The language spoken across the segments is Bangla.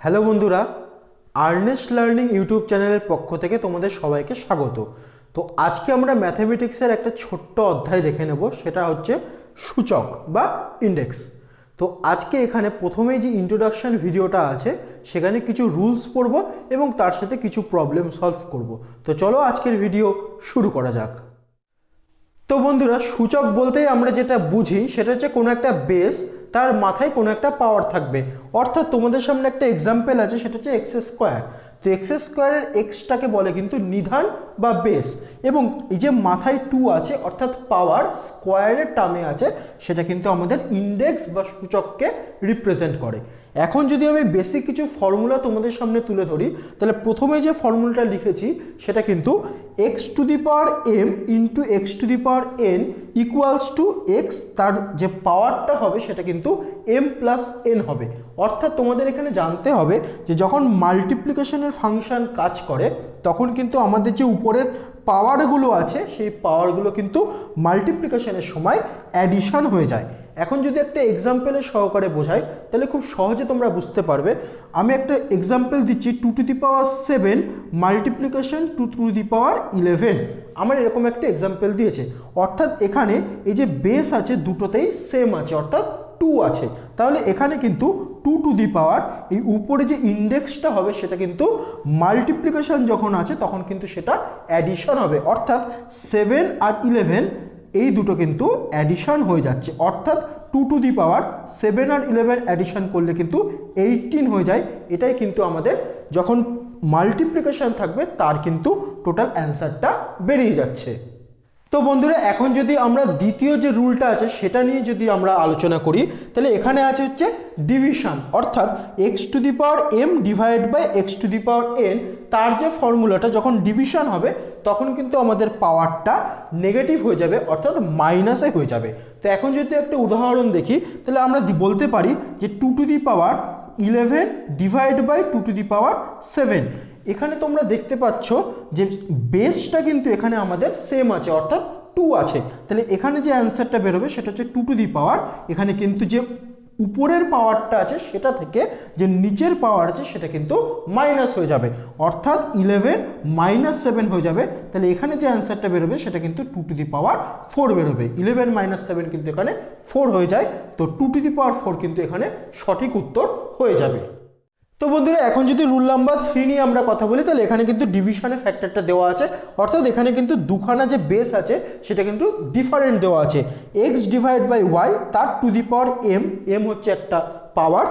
হ্যালো বন্ধুরা, আর্নেস্ট লার্নিং ইউটিউব চ্যানেলের পক্ষ থেকে তোমাদের সবাইকে স্বাগত। তো আজকে আমরা ম্যাথামেটিক্সের একটা ছোট্ট অধ্যায় দেখে নেব, সেটা হচ্ছে সূচক বা ইন্ডেক্স। তো আজকে এখানে প্রথমেই যে ইন্ট্রোডাকশন ভিডিওটা আছে সেখানে কিছু রুলস পড়ব এবং তার সাথে কিছু প্রবলেম সলভ করব। তো চলো আজকের ভিডিও শুরু করা যাক। তো বন্ধুরা, সূচক বলতেই আমরা যেটা বুঝি সেটা হচ্ছে কোনো একটা বেস, তার মাথায় কোনো একটা পাওয়ার থাকবে। অর্থাৎ তোমাদের সামনে একটা এক্সাম্পল আছে, সেটা হচ্ছে এক্স স্কোয়ার। তো এক্স স্কোয়ারের এক্সটাকে বলে কিন্তু নিধান বা বেস, এবং এই যে মাথায় 2 আছে অর্থাৎ পাওয়ার স্কোয়ারের টার্মে আছে, সেটা কিন্তু আমাদের ইন্ডেক্স বা সূচককে রিপ্রেজেন্ট করে। এখন যদি আমি বেসিক কিছু ফর্মুলা তোমাদের সামনে তুলে ধরি, তাহলে প্রথমে যে ফর্মুলাটা লিখেছি সেটা কিন্তু x to the power m into x to the power n equals to x, তার যে পাওয়ারটা হবে সেটা কিন্তু এম প্লাস এন হবে। অর্থাৎ তোমাদের এখানে জানতে হবে যে যখন মাল্টিপ্লিকেশনের ফাংশন কাজ করে তখন কিন্তু আমাদের যে উপরের পাওয়ারগুলো আছে সেই পাওয়ারগুলো কিন্তু মাল্টিপ্লিকেশনের সময় অ্যাডিশন হয়ে যায়। এখন যদি একটা এক্সাম্পলের সহকারে বোঝাই তাহলে খুব সহজে তোমরা বুঝতে পারবে। আমি একটা এক্সাম্পল দিচ্ছি, 2 to the power 7 multiplication 2 to the power 11। আমার এরকম একটা এক্সাম্পল দিয়েছে। অর্থাৎ এখানে এই যে বেস আছে দুটোতেই সেম আছে, অর্থাৎ 2 আছে। তাহলে এখানে কিন্তু 2 টু দি পাওয়ার এই উপরে যে ইন্ডেক্সটা হবে সেটা কিন্তু মাল্টিপ্লিকেশন যখন আছে তখন কিন্তু সেটা অ্যাডিশন হবে। অর্থাৎ 7 আর 11 এই দুটো কিন্তু অ্যাডিশন হয়ে যাচ্ছে। অর্থাৎ 2 to the power 7 R 11 addition করলে কিন্তু 18 হয়ে যায়। এটাই কিন্তু আমাদের যখন মাল্টিপ্লিকেশন থাকবে তার কিন্তু টোটাল অ্যান্সারটা বেরিয়ে যাচ্ছে। তো বন্ধুরা, এখন যদি আমরা দ্বিতীয় যে রুলটা আছে সেটা নিয়ে যদি আমরা আলোচনা করি, তাহলে এখানে আছে হচ্ছে ডিভিশন। অর্থাৎ x to the power m divide by x to the power n, তার যে ফর্মুলাটা যখন ডিভিশন হবে তখন কিন্তু আমাদের পাওয়ারটা নেগেটিভ হয়ে যাবে, অর্থাৎ মাইনাসে হয়ে যাবে। তো এখন যদি একটা উদাহরণ দেখি তাহলে আমরা বলতে পারি যে 2 to the power 11 divide by 2 to the power 7। এখানে তোমরা দেখতে পাচ্ছ যে বেসটা কিন্তু এখানে আমাদের সেম আছে, অর্থাৎ 2 আছে। তাহলে এখানে যে অ্যান্সারটা বেরোবে সেটা হচ্ছে 2 টু দি পাওয়ার, এখানে কিন্তু যে উপরের পাওয়ারটা আছে সেটা থেকে যে নিচের পাওয়ার আছে সেটা কিন্তু মাইনাস হয়ে যাবে, অর্থাৎ 11 মাইনাস 7 হয়ে যাবে। তাহলে এখানে যে অ্যান্সারটা বেরোবে সেটা কিন্তু 2 টু দি পাওয়ার 4 বেরোবে। 11 মাইনাস 7 কিন্তু এখানে 4 হয়ে যায়। তো 2 টু দি পাওয়ার 4 কিন্তু এখানে সঠিক উত্তর হয়ে যাবে। তো বন্ধুরা, এখন যদি রুল নাম্বার 3 নিয়ে আমরা কথা বলি, তাহলে এখানে কিন্তু ডিভিশনের ফ্যাক্টরটা দেওয়া আছে। অর্থাৎ এখানে কিন্তু দুখানা যে বেস আছে সেটা কিন্তু ডিফারেন্ট দেওয়া আছে। এক্স ডিভাইড বাই ওয়াই, তার to the power m, m হচ্ছে একটা পাওয়ার,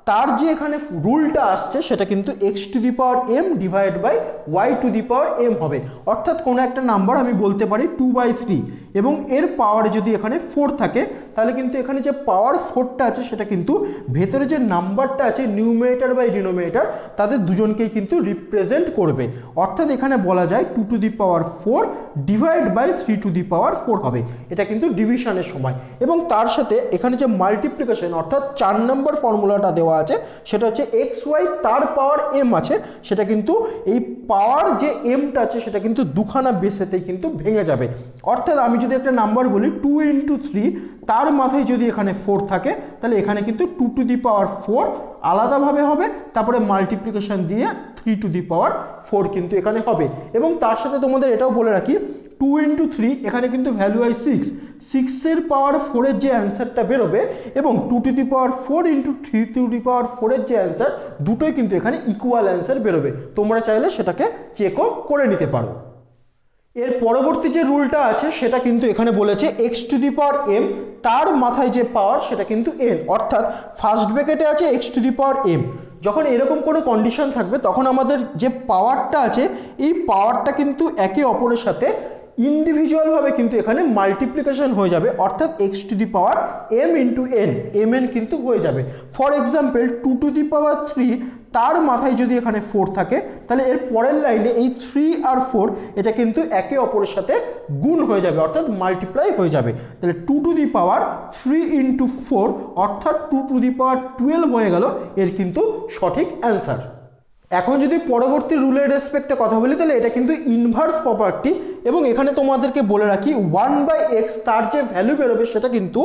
তার যে এখানে রুলটা আসছে সেটা কিন্তু x to the power m divide by y to the power m হবে। অর্থাৎ কোনো একটা নাম্বার আমি বলতে পারি 2/3 এবং এর পাওয়ারে যদি এখানে 4 থাকে, তাহলে কিন্তু এখানে যে পাওয়ার 4টা আছে সেটা কিন্তু ভেতরে যে নাম্বারটা আছে নিউমারেটর বাই ডিনোমিনেটর তাদের দুজনকেই কিন্তু রিপ্রেজেন্ট করবে। অর্থাৎ এখানে বলা যায় 2 to the power 4 divide by 3 to the power 4 হবে। এটা কিন্তু ডিভিশনের সময়। এবং তার সাথে এখানে যে মাল্টিপ্লিকেশন অর্থাৎ 4 নম্বর ফর্মুলাটা দেওয়া আছে সেটা হচ্ছে এক্স ওয়াই, তার পাওয়ার এম আছে, সেটা কিন্তু এই পাওয়ার যে এমটা আছে সেটা কিন্তু দুখানা বেসেতেই কিন্তু ভেঙে যাবে। অর্থাৎ আমি যদি একটা নাম্বার বলি 2 ইন্টু 3, তার মাথায় যদি এখানে 4 থাকে তাহলে এখানে কিন্তু 2 টু দি পাওয়ার 4 আলাদাভাবে হবে, তারপরে মাল্টিপ্লিকেশন দিয়ে 3 টু দি পাওয়ার 4 কিন্তু এখানে হবে। এবং তার সাথে তোমাদের এটাও বলে রাখি 2 ইন্টু 3 এখানে কিন্তু ভ্যালু হয় 6, 6-এর পাওয়ার 4-এর যে অ্যান্সারটা বেরোবে এবং 2 to the power 4 into 3 to the power 4-এর যে অ্যান্সার, দুটোই কিন্তু এখানে ইকুয়াল অ্যান্সার বেরোবে। তোমরা চাইলে সেটাকে চেকও করে নিতে পারো। এর পরবর্তী যে রুলটা আছে সেটা কিন্তু এখানে বলেছে x to the power m, তার মাথায় যে পাওয়ার সেটা কিন্তু এন, অর্থাৎ ফার্স্ট ব্র্যাকেটে আছে x to the power m. যখন এরকম কোনো কন্ডিশন থাকবে তখন আমাদের যে পাওয়ারটা আছে এই পাওয়ারটা কিন্তু একে অপরের সাথে ইন্ডিভিজুয়ালভাবে কিন্তু এখানে মাল্টিপ্লিকেশন হয়ে যাবে, অর্থাৎ x to the power m into n, m n কিন্তু হয়ে যাবে। For example 2 to the power 3, তার মাথায় যদি এখানে 4 থাকে তাহলে এর পরের লাইনে এই 3 আর 4 এটা কিন্তু একে অপরের সাথে গুণ হয়ে যাবে, অর্থাৎ মাল্টিপ্লাই হয়ে যাবে। তাহলে 2 টু দি পাওয়ার 3 ইন্টু 4 অর্থাৎ 2 টু দি পাওয়ার 12 হয়ে গেল এর কিন্তু সঠিক অ্যান্সার। এখন যদি পরবর্তী রুলের রেসপেক্টে কথা বলি তাহলে এটা কিন্তু ইনভার্স প্রপার্টি এবং এখানে তোমাদেরকে বলে রাখি 1/x তার যে ভ্যালু বেরোবে সেটা কিন্তু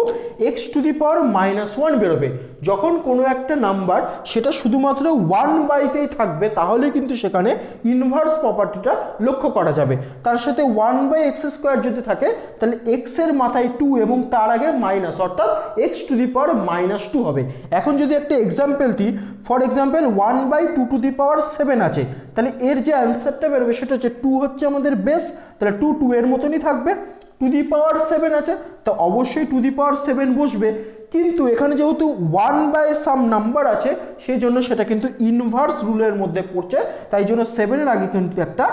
x⁻⁻1 বেরোবে। যখন কোনো একটা নাম্বার সেটা শুধুমাত্র 1/তেই থাকবে তাহলে কিন্তু সেখানে ইনভার্স প্রপার্টিটা লক্ষ্য করা যাবে। তার সাথে 1/x² যদি থাকে তাহলে x এর মাথায় 2 এবং তার আগে মাইনাস, অর্থাৎ x⁻⁻2 হবে। এখন যদি একটা এক্সাম্পল দিই, ফর এক্সাম্পল 1/2⁷ আছে, তাহলে এর যে অ্যান্সারটা বেরোবে সেটা হচ্ছে 2 হচ্ছে আমাদের বেস, তাহলে 2 এর মতনই থাকবে। 2⁷ আছে তো অবশ্যই 2⁷ বসবে, কিন্তু এখানে যেহেতু 1/some নাম্বার আছে সেই জন্য সেটা কিন্তু ইনভার্স রুলের মধ্যে পড়ছে, তাই জন্য 7 এর আগে কিন্তু একটা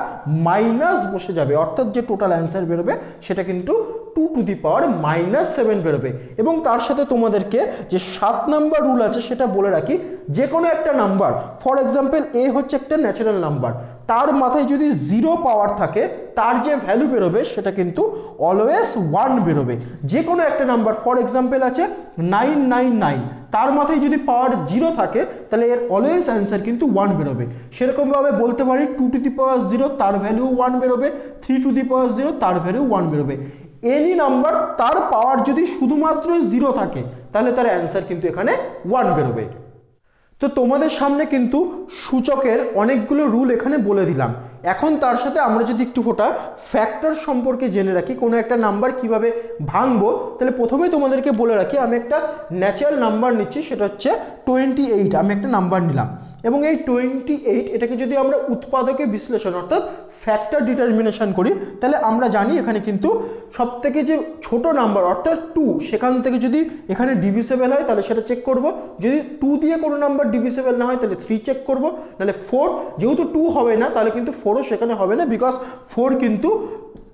মাইনাস বসে যাবে, অর্থাৎ যে টোটাল অ্যান্সার বেরোবে সেটা কিন্তু 2⁻⁻7 বেরোবে। এবং তার সাথে তোমাদেরকে যে 7 নাম্বার রুল আছে সেটা বলে রাখি, যে কোনো একটা নাম্বার, ফর এক্সাম্পল এ হচ্ছে একটা ন্যাচারাল নাম্বার, তার মাথায় যদি 0 পাওয়ার থাকে তার যে ভ্যালু বেরোবে সেটা কিন্তু অলওয়েজ 1 বেরোবে। যে কোনো একটা নাম্বার, ফর এক্সাম্পল আছে 999, তার মাথায় যদি পাওয়ার 0 থাকে তাহলে এর অলওয়েজ অ্যান্সার কিন্তু 1 বেরোবে। সেরকমভাবে বলতে পারি 2⁻0 তার ভ্যালু 1 বেরোবে, 3⁻0 তার ভ্যালু 1 বেরোবে। এনি নাম্বার তার পাওয়ার যদি শুধুমাত্র 0 থাকে তাহলে তার অ্যান্সার কিন্তু এখানে 1 বেরোবে। তো তোমাদের সামনে কিন্তু সূচকের অনেকগুলো রুল এখানে বলে দিলাম। এখন তার সাথে আমরা যদি একটু ফোটা ফ্যাক্টর সম্পর্কে জেনে রাখি, কোনো একটা নাম্বার কিভাবে ভাঙবো, তাহলে প্রথমে তোমাদেরকে বলে রাখি আমি একটা ন্যাচারাল নাম্বার নিচ্ছি, সেটা হচ্ছে 28। আমি একটা নাম্বার নিলাম এবং এই 28 এটাকে যদি আমরা উৎপাদকে বিশ্লেষণ অর্থাৎ ফ্যাক্টর ডিটারমিনেশন করি তাহলে আমরা জানি এখানে কিন্তু সব থেকে যে ছোট নাম্বার অর্থাৎ 2, সেখান থেকে যদি এখানে ডিভিসেবল হয় তাহলে সেটা চেক করব, যদি 2 দিয়ে কোনো নাম্বার ডিভিসেবল না হয় তাহলে 3 চেক করব, নাহলে 4, যেহেতু 2 হবে না তাহলে কিন্তু 4ও সেখানে হবে না, বিকজ 4 কিন্তু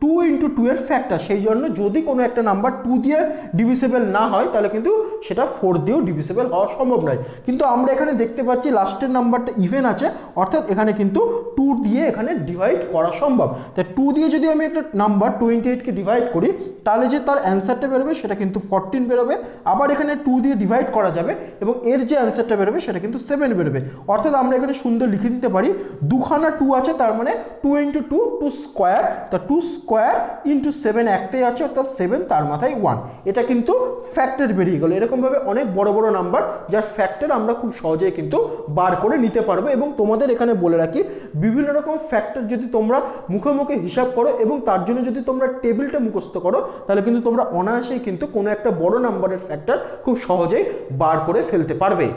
2 × 2 এর ফ্যাক্টর, সেই জন্য যদি কোনো একটা নাম্বার 2 দিয়ে ডিভিসেবল না হয় তাহলে কিন্তু সেটা 4 দিয়েও ডিভিসেবল হওয়া সম্ভব নয়। কিন্তু আমরা এখানে দেখতে পাচ্ছি লাস্টের নাম্বারটা ইভেন আছে, অর্থাৎ এখানে কিন্তু 2 দিয়ে এখানে ডিভাইড করা সম্ভব। তাই 2 দিয়ে যদি আমি একটা নাম্বার 28কে ডিভাইড করি তাহলে যে তার অ্যান্সারটা বেরোবে সেটা কিন্তু 14 বেরোবে। আবার এখানে 2 দিয়ে ডিভাইড করা যাবে এবং এর যে অ্যান্সারটা বেরোবে সেটা কিন্তু 7 বেরোবে। অর্থাৎ আমরা এখানে সুন্দর লিখে দিতে পারি 2খানা 2 আছে, তার মানে 2 × 2 2 স্কোয়ার, তা 2 স্কোয়ার × 7 একটাই আছে, অর্থাৎ 7 তার মাথায় 1। এটা কিন্তু ফ্যাক্টর বেরিয়ে গেল। এরকমভাবে অনেক বড় বড় নাম্বার যার ফ্যাক্টর আমরা খুব সহজেই কিন্তু বার করে নিতে পারবো। এবং তোমাদের এখানে বলে রাখি বিভিন্ন রকম ফ্যাক্টর যদি তোমরা মুখে মুখে হিসাব করো এবং তার জন্য যদি তোমরা টেবিলটা মুখস্থ করো তাহলে কিন্তু তোমরা অনায়াসেই কিন্তু কোনো একটা বড় নাম্বারের ফ্যাক্টর খুব সহজেই বার করে ফেলতে পারবে।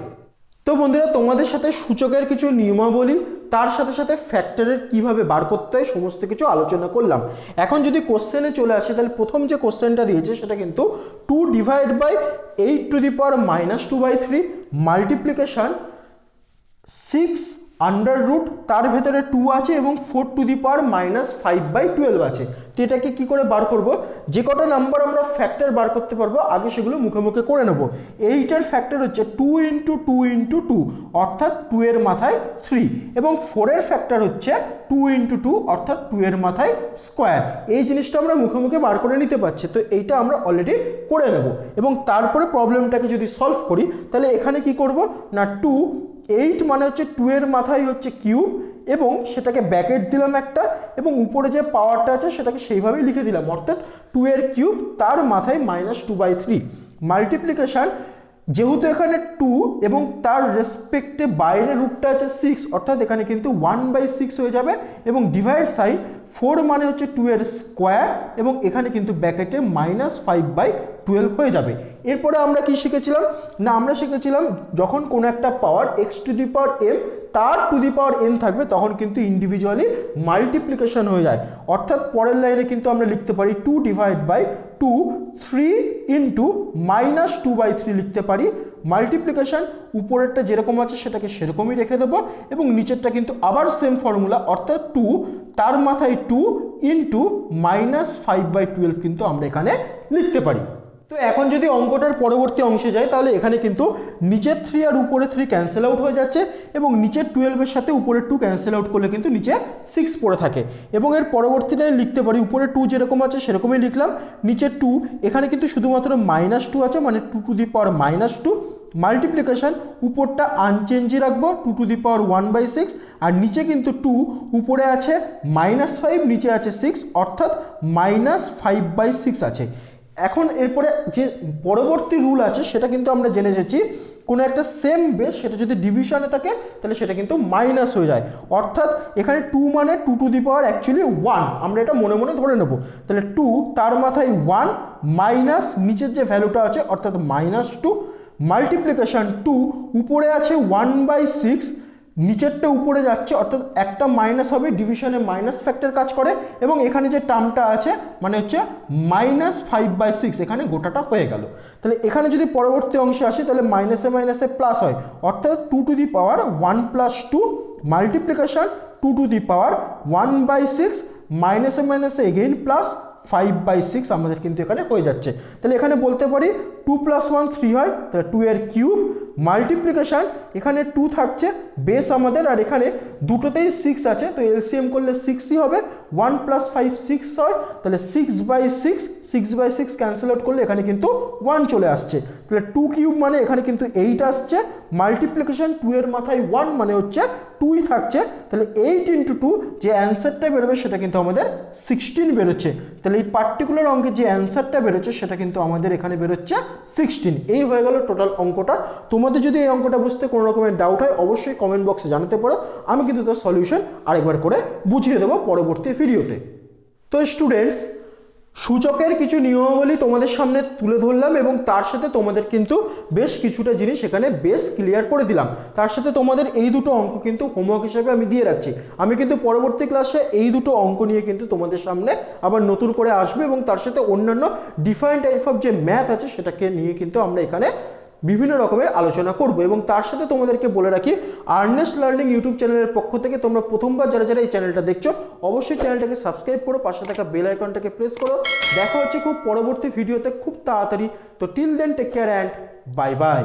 তো বন্ধুরা, তোমাদের সাথে সূচকের কিছু নিয়মাবলী, তার সাথে সাথে ফ্যাক্টরের কিভাবে বার করতে হয় সমস্ত কিছু আলোচনা করলাম। এখন যদি কোশ্চেনে চলে আসে তাহলে প্রথম যে কোশ্চেনটা দিয়েছে সেটা কিন্তু 2/8⁻2/3 মাল্টিপ্লিকেশন 6√, তার ভেতরে 2 আছে এবং 4⁻5/12 আছে। তো এটাকে কি করে বার করব? যে কটা নাম্বার আমরা ফ্যাক্টর বার করতে পারবো আগে সেগুলো মুখে মুখে করে নেব। 8 ফ্যাক্টর হচ্ছে 2 × 2 × 2, অর্থাৎ 2 এর মাথায় 3, এবং 4 এর ফ্যাক্টর হচ্ছে 2 × 2, অর্থাৎ 2 এর মাথায় স্কোয়ার। এই জিনিসটা আমরা মুখে মুখে বার করে নিতে পারছি, তো এইটা আমরা অলরেডি করে নেব। এবং তারপরে প্রবলেমটাকে যদি সলভ করি তাহলে এখানে কি করব না, 8 মানে হচ্ছে 2 এর মাথায় হচ্ছে কিউব, এবং সেটাকে ব্র্যাকেট দিলাম একটা, এবং উপরে যে পাওয়ারটা আছে সেটাকে সেইভাবেই লিখে দিলাম, অর্থাৎ 2 এর কিউব তার মাথায় -2/3 মাল্টিপ্লিকেশন, যেহেতু এখানে 2 এবং তার রেসপেক্টে বাইরের রুটটা আছে 6, অর্থাৎ এখানে কিন্তু 1/6 হয়ে যাবে, এবং ডিভাইড সাইন 4 মানে হচ্ছে 2 এর স্কোয়ার, এবং এখানে কিন্তু ব্র্যাকেটে -5/12 হয়ে যাবে। এরপরে আমরা কি শিখেছিলাম না, আমরা শিখেছিলাম যখন কোনো একটা পাওয়ার x⁻m তার টু দি পাওয়ার n থাকবে তখন কিন্তু ইন্ডিভিজুয়ালি মাল্টিপ্লিকেশন হয়ে যায়। অর্থাৎ পরের লাইনে কিন্তু আমরা লিখতে পারি 2/2 3 × -2/3 লিখতে পারি। মাল্টিপ্লিকেশন উপরেরটা যেরকম আছে সেটাকে সেরকমই রেখে দেবো, এবং নিচেরটা কিন্তু আবার সেম ফর্মুলা, অর্থাৎ 2 তার মাথায় 2 × -5/12 কিন্তু আমরা এখানে লিখতে পারি। তো এখন যদি অঙ্কটার পরবর্তী অংশে যাই তাহলে এখানে কিন্তু নিচের 3 আর উপরে 3 ক্যান্সেল আউট হয়ে যাচ্ছে, এবং নিচের 12 এর সাথে উপরে 2 ক্যান্সেল আউট করলে কিন্তু নিচে 6 পড়ে থাকে। এবং এর পরবর্তী লাইন লিখতে পারি উপরে 2 যেরকম আছে সেরকমই লিখলাম, নিচে 2, এখানে কিন্তু শুধুমাত্র -2 আছে, মানে 2⁻², মাল্টিপ্লিকেশন উপরটা আনচেঞ্জই রাখবো 2 টু দি পাওয়ার 1/6 আর নিচে কিন্তু 2 উপরে আছে -5 নিচে আছে 6 অর্থাৎ -5/6 আছে। এখন এরপরে যে পরবর্তী রুল আছে সেটা কিন্তু আমরা জেনে এসেছি, কোনো একটা সেম বেস সেটা যদি ডিভিশনে থাকে তাহলে সেটা কিন্তু মাইনাস হয়ে যায়, অর্থাৎ এখানে 2 মানে 2 টু দি পাওয়ার অ্যাকচুয়ালি 1, আমরা এটা মনে মনে ধরে নেব। তাহলে 2 তার মাথায় 1 মাইনাস নিচের যে ভ্যালুটা আছে অর্থাৎ -2 মাল্টিপ্লিকেশন 2 উপরে আছে 1/6 নিচেরটা উপরে যাচ্ছে অর্থাৎ একটা মাইনাস হবে, ডিভিশনে মাইনাস ফ্যাক্টর কাজ করে এবং এখানে যে টার্মটা আছে মানে হচ্ছে -5/6 এখানে গোটাটা হয়ে গেল। তাহলে এখানে যদি পরবর্তী অংশে আসি তাহলে মাইনাসে মাইনাসে প্লাস হয়, অর্থাৎ 2 to the power 1 + 2 multiplication 2 to the power 1/6 মাইনাসে মাইনাসে এগেইন প্লাস 5/6 আমাদের কিন্তু এখানে হয়ে যাচ্ছে। তাহলে এখানে বলতে পারি 2 + 1 3 হয়, তাহলে 2 এর কিউব মাল্টিপ্লিকেশন এখানে 2 থাকছে বেস আমাদের আর এখানে দুটোতেই 6 আছে, তো এলসিএম করলে 6ই হবে, 1 + 5 6 হয়, তাহলে 6/6 ক্যান্সেল আউট করলে এখানে কিন্তু 1 চলে আসছে। তাহলে 2 কিউব মানে এখানে কিন্তু 8 আসছে, মাল্টিপ্লিকেশন 2 এর মাথায় 1 মানে হচ্ছে 2ই থাকছে, তাহলে 8 × 2 যে অ্যান্সারটা বেরোবে সেটা কিন্তু আমাদের 16 বেরোচ্ছে। তাহলে এই পার্টিকুলার অঙ্কের যে অ্যান্সারটা বেরোচ্ছে সেটা কিন্তু আমাদের এখানে বেরোচ্ছে 16। এই হয়ে গেল টোটাল অঙ্কটা। তোমাদের যদি এই অঙ্কটা বুঝতে কোনো রকমের ডাউট হয় অবশ্যই কমেন্ট বক্সে জানাতে পারো, আমি কিন্তু তার সলিউশন আরেকবার করে বুঝিয়ে দেবো পরবর্তী ভিডিওতে। তো স্টুডেন্টস, সূচকের কিছু নিয়মাবলী তোমাদের সামনে তুলে ধরলাম এবং তার সাথে তোমাদের কিন্তু বেশ কিছুটা জিনিস এখানে বেশ ক্লিয়ার করে দিলাম। তার সাথে তোমাদের এই দুটো অঙ্ক কিন্তু হোমওয়ার্ক হিসেবে আমি দিয়ে রাখছি। আমি কিন্তু পরবর্তী ক্লাসে এই দুটো অঙ্ক নিয়ে কিন্তু তোমাদের সামনে আবার নতুন করে আসবে এবং তার সাথে অন্যান্য ডিফারেন্ট টাইপ অফ যে ম্যাথ আছে সেটাকে নিয়ে কিন্তু আমরা এখানে বিভিন্ন রকমের আলোচনা করব। এবং তার সাথে তোমাদেরকে বলে রাখি, আর্নেস্ট লার্নিং ইউটিউব চ্যানেলের পক্ষ থেকে তোমরা প্রথমবার যারা যারা এই চ্যানেলটা দেখছো অবশ্যই চ্যানেলটাকে সাবস্ক্রাইব করো, পাশে থাকা বেল আইকনটাকে প্রেস করো। দেখা হচ্ছে খুব পরবর্তী ভিডিওতে খুব তাড়াতাড়ি। তো till then take care and bye by.